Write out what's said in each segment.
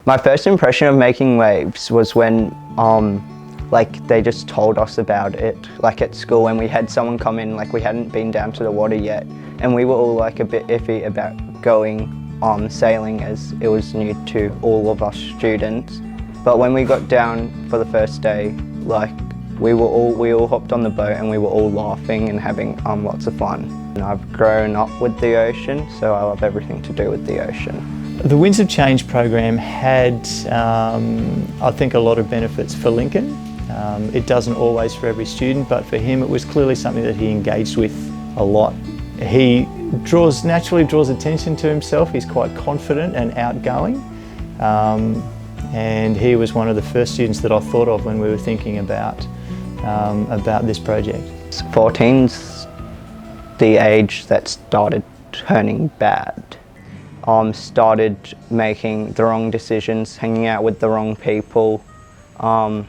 My first impression of making waves was when like they just told us about it, like at school, when we had someone come in, like we hadn't been down to the water yet, and we were all like a bit iffy about going sailing as it was new to all of us students. But when we got down for the first day, like we all hopped on the boat and we were all laughing and having lots of fun. And I've grown up with the ocean, so I love everything to do with the ocean. The Winds of Change program had, I think, a lot of benefits for Lincoln. It doesn't always for every student, but for him it was clearly something that he engaged with a lot. He naturally draws attention to himself. He's quite confident and outgoing. And he was one of the first students that I thought of when we were thinking about this project. 14's the age that started turning bad. Started making the wrong decisions, hanging out with the wrong people, not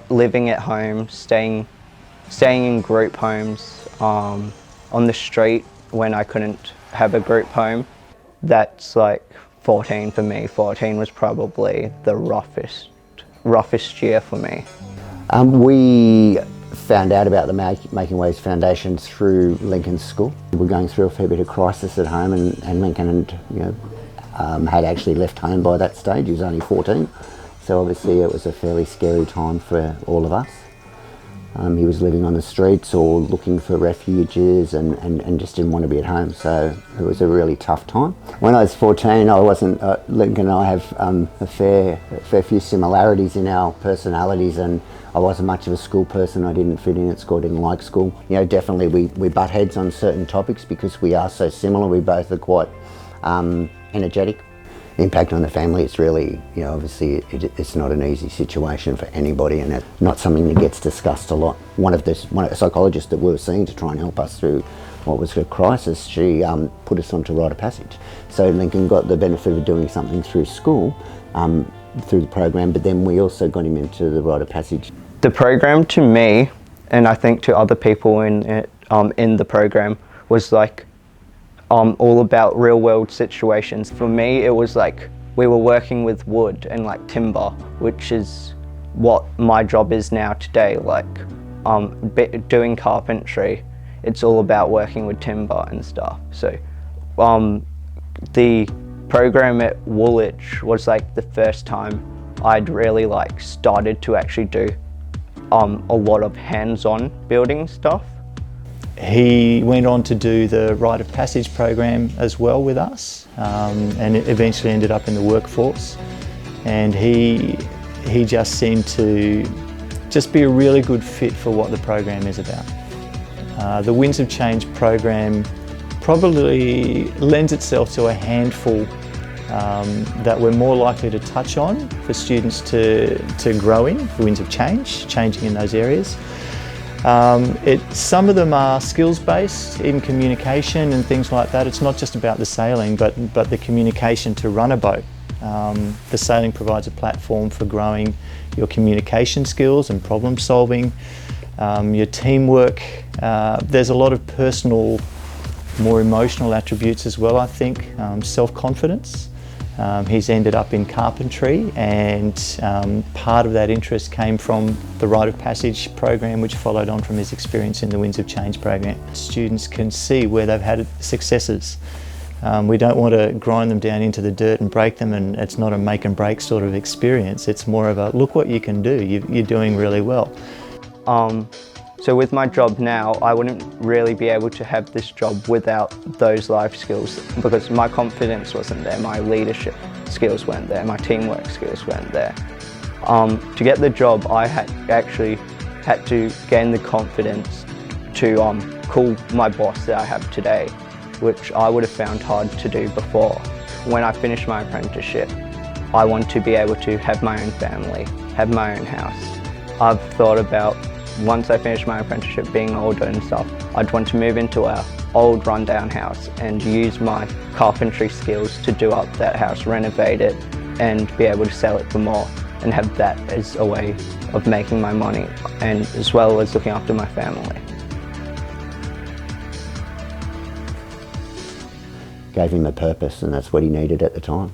living at home, staying in group homes, on the street when I couldn't have a group home. That's like 14 for me. 14 was probably the roughest year for me. We found out about the Making Waves Foundation through Lincoln's school. We were going through a fair bit of crisis at home, and Lincoln had actually left home by that stage. He was only 14, so obviously it was a fairly scary time for all of us. He was living on the streets or looking for refuges and just didn't want to be at home, so it was a really tough time. When I was 14, I wasn't, Lincoln and I have a fair few similarities in our personalities, and I wasn't much of a school person. I didn't fit in at school, I didn't like school. You know, definitely we butt heads on certain topics because we are so similar. We both are quite energetic. Impact on the family, it's really, obviously it's not an easy situation for anybody, and it's not something that gets discussed a lot. One of the psychologists that we were seeing to try and help us through what was a crisis, she put us onto Wright of Passage. So Lincoln got the benefit of doing something through school, through the program, but then we also got him into the Wright of Passage. The program to me, and I think to other people in the program, was like all about real world situations. For me, it was like we were working with wood and like timber, which is what my job is now today. Like doing carpentry, it's all about working with timber and stuff. So the program at Woolwich was like the first time I'd really like started to actually do a lot of hands-on building stuff. He went on to do the Wright of Passage program as well with us, and eventually ended up in the workforce. And he just seemed to just be a really good fit for what the program is about. The Winds of Change program probably lends itself to a handful that we're more likely to touch on for students to grow in, the Winds of Change, changing in those areas. Some of them are skills-based, even communication and things like that. It's not just about the sailing, but the communication to run a boat. The sailing provides a platform for growing your communication skills and problem solving, your teamwork. There's a lot of personal, more emotional attributes as well, I think. Self-confidence. He's ended up in carpentry, and part of that interest came from the Wright of Passage program, which followed on from his experience in the Winds of Change program. Students can see where they've had successes. We don't want to grind them down into the dirt and break them, and it's not a make and break sort of experience. It's more of a look what you can do, you're doing really well. So with my job now, I wouldn't really be able to have this job without those life skills, because my confidence wasn't there, my leadership skills weren't there, my teamwork skills weren't there. To get the job, I actually had to gain the confidence to call my boss that I have today, which I would have found hard to do before. When I finish my apprenticeship, I want to be able to have my own family, have my own house. I've thought about, once I finish my apprenticeship, being older and stuff, I'd want to move into our old rundown house and use my carpentry skills to do up that house, renovate it, and be able to sell it for more, and have that as a way of making my money, and as well as looking after my family. Gave him a purpose, and that's what he needed at the time.